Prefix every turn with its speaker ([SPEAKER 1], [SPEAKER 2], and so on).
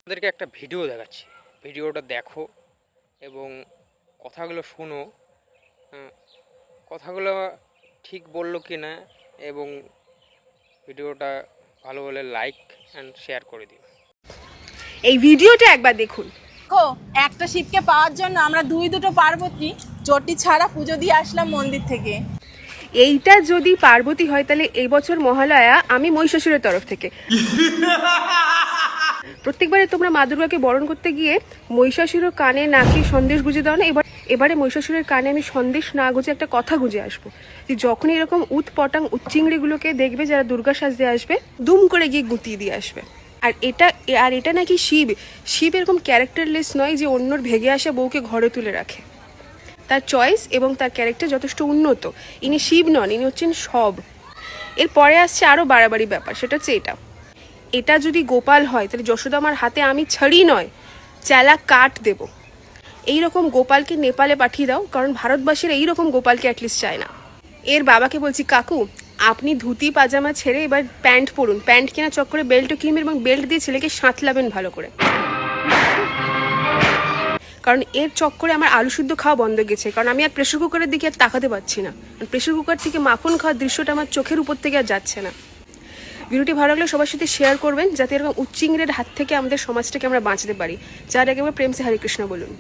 [SPEAKER 1] আপনাদেরকে একটা ভিডিও দেখাচ্ছি, ভিডিওটা দেখো এবং কথাগুলো শোনো। কথাগুলো ঠিক বললো কি না এবং ভিডিওটা ভালো হলে লাইক অ্যান্ড শেয়ার করে দিও।
[SPEAKER 2] এই ভিডিওটা একবার দেখুন।
[SPEAKER 3] দেখো, একটা শিবকে পাওয়ার জন্য আমরা দুটো পার্বতী চটি ছাড়া পুজো দিয়ে আসলাম মন্দির থেকে।
[SPEAKER 2] এইটা যদি পার্বতী হয় তাহলে এই বছর মহালয়া আমি মহিষাসুরের তরফ থেকে। প্রত্যেকবারে তোমরা মা দুর্গাকে বরণ করতে গিয়ে মহিষাসুরের কানে নাকি সন্দেশ গুঁজে দাও না, এবারে মহিষাসুরের কানে আমি সন্দেশ না গুঁজে একটা কথা গুঁজে আসবো যে যখনই এরকম উৎপটাং উচ্চিংড়িগুলোকে দেখবে যারা দুর্গা সাজতে আসবে, দুম করে গিয়ে গুঁতিয়ে দিয়ে আসবে। আর এটা নাকি শিব এরকম ক্যারেক্টারলেস নয় যে অন্যর ভেগে আসা বউকে ঘরে তুলে রাখে। তার চয়েস এবং তার ক্যারেক্টার যথেষ্ট উন্নত। ইনি শিব নন, ইনি হচ্ছেন সব। এরপরে আসছে আরও বাড়াবাড়ি ব্যাপার, সেটা হচ্ছে এটা যদি গোপাল হয় তাহলে যশোদা আমার হাতে আমি ছাড়ি নয় চেলা কাট দেব। এইরকম গোপালকে নেপালে পাঠিয়ে দাও, কারণ ভারতবাসীর এইরকম গোপালকে অ্যাটলিস্ট চায় না। এর বাবাকে বলছি, কাকু আপনি ধুতি পাজামা ছেড়ে এবার প্যান্ট পরুন, প্যান্ট কেনা চক্করে বেল্টও কিনবেন এবং বেল্ট দিয়ে ছেলেকে সাঁতলাবেন ভালো করে, কারণ এর চক্করে আমার আলু সিদ্ধ খাওয়া বন্ধ গেছে। কারণ আমি আর প্রেশার কুকারের দিকে আর তাকাতে পারছি না, প্রেশার কুকার থেকে মাখন খাওয়ার দৃশ্যটা আমার চোখের উপর থেকে আর যাচ্ছে না। ভিডিওটি ভালো লাগলে সবার সাথে শেয়ার করবেন, যাতে এরকম উচ্চিংড়ের হাত থেকে আমাদের সমাজটাকে আমরা বাঁচাতে পারি। যার আগে আমরা প্রেম সে হরে কৃষ্ণ বলুন।